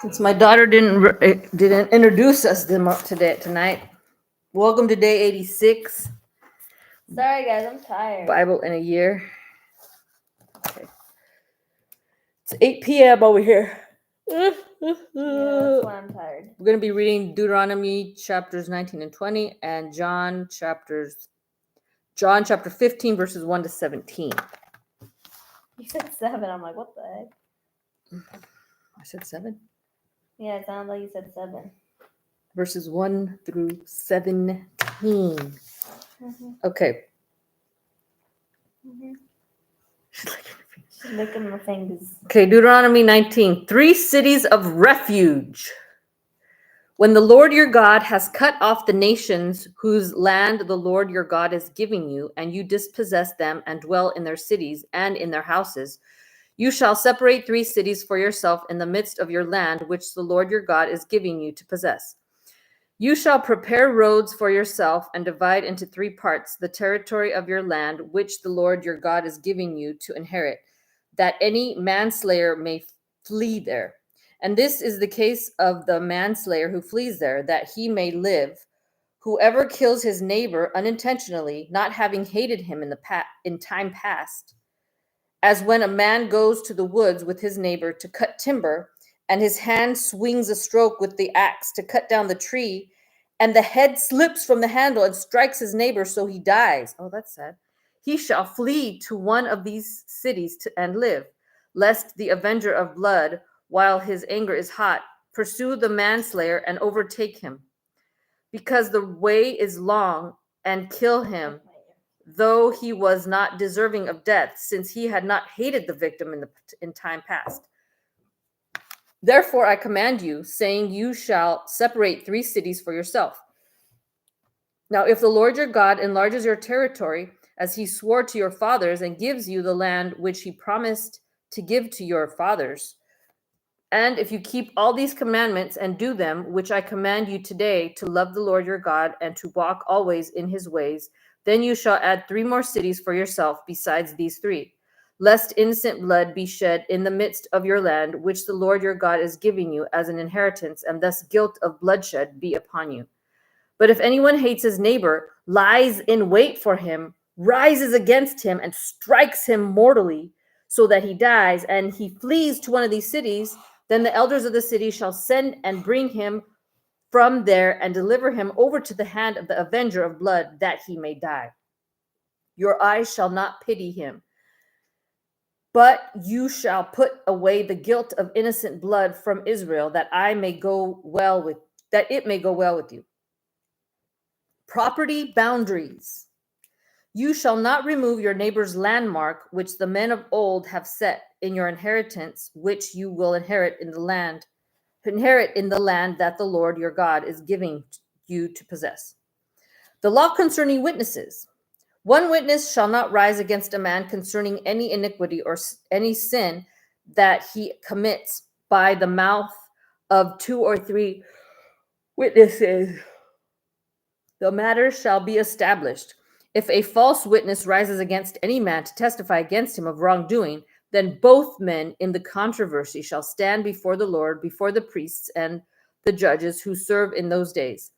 Since my daughter didn't introduce us tonight, welcome to day 86, Sorry, guys, I'm tired. Bible in a year. Okay. It's 8 p.m. over here. Yeah, that's why I'm tired. We're going to be reading Deuteronomy chapters 19 and 20 and John chapter 15 verses 1 to 17. You said 7. I'm like, what the heck? I said 7? Yeah, it sounded like you said 7. Verses 1 through 17. Okay. She's licking my fingers. Okay, Deuteronomy 19. 3 cities of refuge. When the Lord your God has cut off the nations whose land the Lord your God is giving you, and you dispossess them and dwell in their cities and in their houses, you shall separate 3 cities for yourself in the midst of your land, which the Lord your God is giving you to possess. You shall prepare roads for yourself and divide into 3 parts the territory of your land, which the Lord your God is giving you to inherit, that any manslayer may flee there. And this is the case of the manslayer who flees there, that he may live. Whoever kills his neighbor unintentionally, not having hated him in time past, as when a man goes to the woods with his neighbor to cut timber, and his hand swings a stroke with the axe to cut down the tree, and the head slips from the handle and strikes his neighbor so he dies. Oh, that's sad. He shall flee to one of these cities and live, lest the avenger of blood, while his anger is hot, pursue the manslayer and overtake him, because the way is long, and kill him, though he was not deserving of death, since he had not hated the victim in time past. Therefore I command you, saying, you shall separate 3 cities for yourself. Now, if the Lord your God enlarges your territory, as he swore to your fathers, and gives you the land which he promised to give to your fathers, and if you keep all these commandments and do them, which I command you today, to love the Lord your God and to walk always in his ways, then you shall add 3 more cities for yourself besides these 3, lest innocent blood be shed in the midst of your land, which the Lord your God is giving you as an inheritance, and thus guilt of bloodshed be upon you. But if anyone hates his neighbor, lies in wait for him, rises against him, and strikes him mortally, so that he dies, and he flees to one of these cities, then the elders of the city shall send and bring him from there and deliver him over to the hand of the avenger of blood, that he may die. Your eyes shall not pity him, but you shall put away the guilt of innocent blood from Israel, that it may go well with you. Property boundaries. You shall not remove your neighbor's landmark, which the men of old have set in your inheritance, which you will inherit in the land that the Lord your God is giving you to possess. The law concerning witnesses. 1 witness shall not rise against a man concerning any iniquity or any sin that he commits by the mouth of 2 or 3 witnesses. The matter shall be established. If a false witness rises against any man to testify against him of wrongdoing, then both men in the controversy shall stand before the Lord, before the priests and the judges who serve in those days.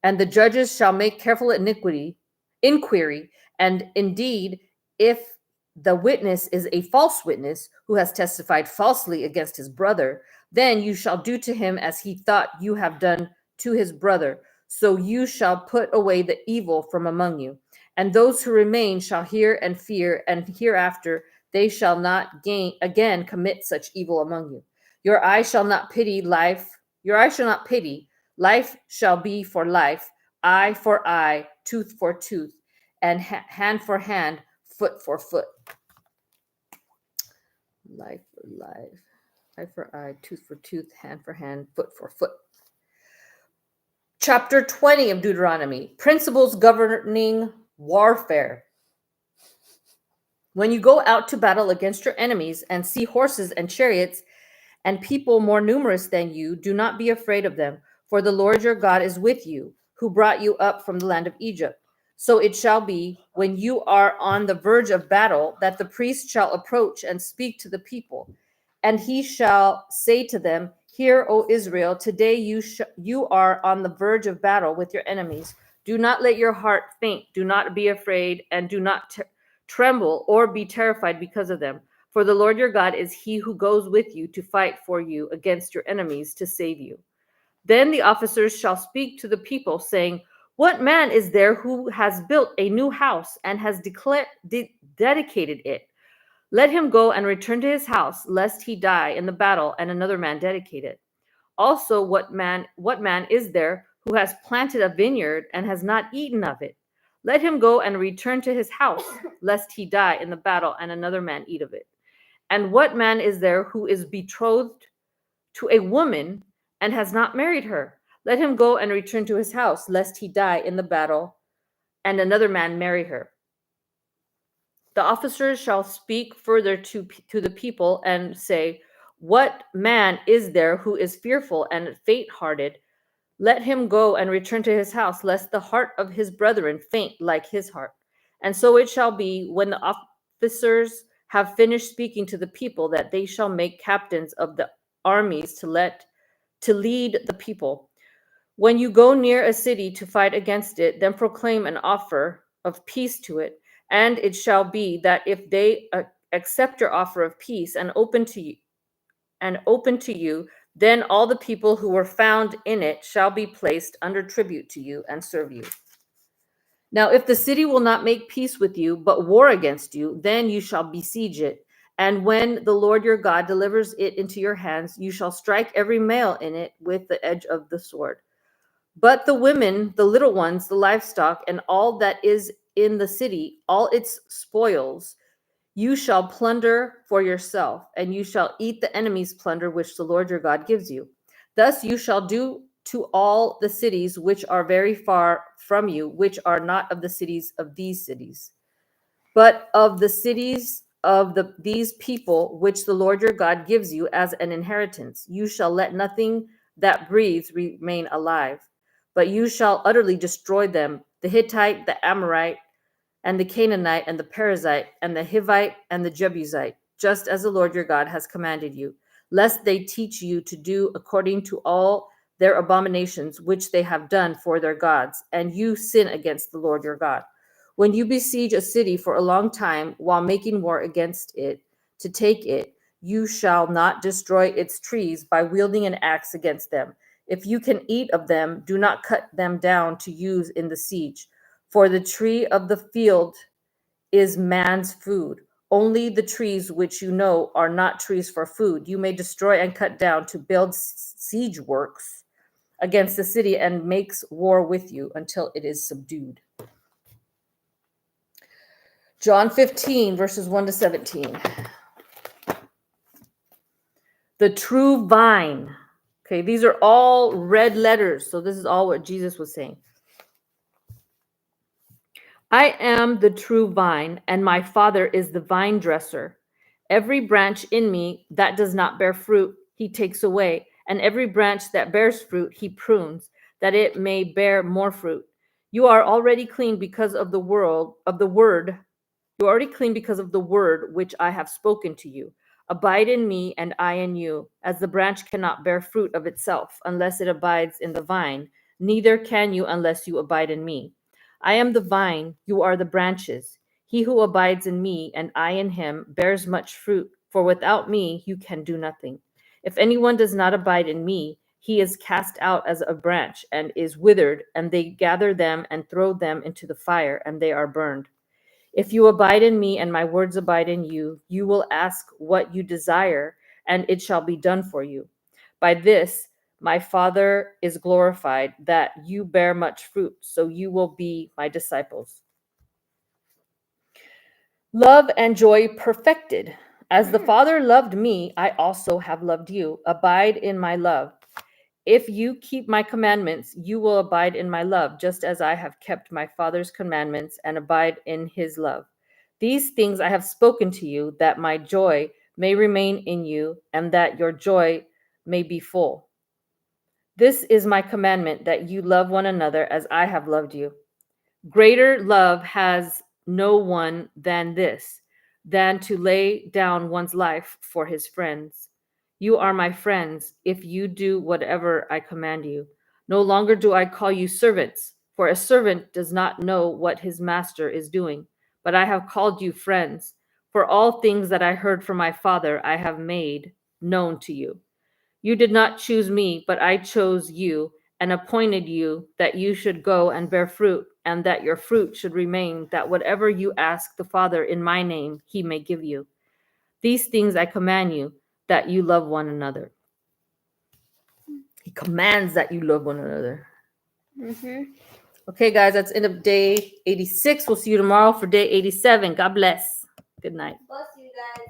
And the judges shall make careful inquiry, and indeed, if the witness is a false witness who has testified falsely against his brother, then you shall do to him as he thought you have done to his brother. So you shall put away the evil from among you. And those who remain shall hear and fear, and hereafter they shall not again commit such evil among you. Your eye shall not pity life. Your eye shall not pity. Life shall be for life, eye for eye, tooth for tooth, and hand for hand, foot for foot. Life for life, eye for eye, tooth for tooth, hand for hand, foot for foot. Chapter 20 of Deuteronomy, principles governing warfare. When you go out to battle against your enemies and see horses and chariots and people more numerous than you, do not be afraid of them, for the Lord your God is with you, who brought you up from the land of Egypt. So it shall be, when you are on the verge of battle, that the priest shall approach and speak to the people, and he shall say to them, Hear, O Israel, today you are on the verge of battle with your enemies. Do not let your heart faint. Do not be afraid, and do not tremble or be terrified because of them. For the Lord your God is he who goes with you to fight for you against your enemies to save you. Then the officers shall speak to the people, saying, What man is there who has built a new house and has dedicated it? Let him go and return to his house, lest he die in the battle and another man dedicate it. Also, what man is there who has planted a vineyard and has not eaten of it? Let him go and return to his house, lest he die in the battle and another man eat of it. And what man is there who is betrothed to a woman and has not married her? Let him go and return to his house, lest he die in the battle and another man marry her. The officers shall speak further to the people and say, What man is there who is fearful and faint-hearted? Let him go and return to his house, lest the heart of his brethren faint like his heart. And so it shall be, when the officers have finished speaking to the people, that they shall make captains of the armies to lead the people. When you go near a city to fight against it, then proclaim an offer of peace to it. And it shall be that if they accept your offer of peace and open to you, then all the people who were found in it shall be placed under tribute to you and serve you. Now, if the city will not make peace with you, but war against you, then you shall besiege it. And when the Lord your God delivers it into your hands, you shall strike every male in it with the edge of the sword. But the women, the little ones, the livestock, and all that is in the city, all its spoils, you shall plunder for yourself, and you shall eat the enemy's plunder which the Lord your God gives you. Thus you shall do to all the cities which are very far from you, which are not of the cities of these cities, but of the cities of these people which the Lord your God gives you as an inheritance. You shall let nothing that breathes remain alive, but you shall utterly destroy them, the Hittite, the Amorite, and the Canaanite, and the Perizzite, and the Hivite, and the Jebusite, just as the Lord your God has commanded you, lest they teach you to do according to all their abominations which they have done for their gods, and you sin against the Lord your God. When you besiege a city for a long time while making war against it to take it, you shall not destroy its trees by wielding an axe against them. If you can eat of them, do not cut them down to use in the siege. For the tree of the field is man's food. Only the trees which you know are not trees for food, you may destroy and cut down to build siege works against the city and makes war with you until it is subdued. John 15, verses 1 to 17. The true vine. Okay, these are all red letters. So this is all what Jesus was saying. I am the true vine, and my Father is the vine dresser. Every branch in me that does not bear fruit, he takes away, and every branch that bears fruit, he prunes, that it may bear more fruit. You are already clean because of the word. You are already clean because of the word which I have spoken to you. Abide in me, and I in you. As the branch cannot bear fruit of itself unless it abides in the vine, neither can you unless you abide in me. I am the vine, you are the branches. He who abides in me and I in him bears much fruit, for without me you can do nothing. If anyone does not abide in me, he is cast out as a branch and is withered, and they gather them and throw them into the fire, and they are burned. If you abide in me and my words abide in you, you will ask what you desire, and it shall be done for you. By this, my Father is glorified, that you bear much fruit, so you will be my disciples. Love and joy perfected. As the Father loved me, I also have loved you. Abide in my love. If you keep my commandments, you will abide in my love, just as I have kept my Father's commandments and abide in his love. These things I have spoken to you, that my joy may remain in you, and that your joy may be full. This is my commandment, that you love one another as I have loved you. Greater love has no one than this, than to lay down one's life for his friends. You are my friends if you do whatever I command you. No longer do I call you servants, for a servant does not know what his master is doing, but I have called you friends. For all things that I heard from my Father I have made known to you. You did not choose me, but I chose you and appointed you that you should go and bear fruit, and that your fruit should remain, that whatever you ask the Father in my name, he may give you. These things I command you, that you love one another. He commands that you love one another. Mm-hmm. Okay, guys, that's end of day 86. We'll see you tomorrow for day 87. God bless. Good night. Bless you guys.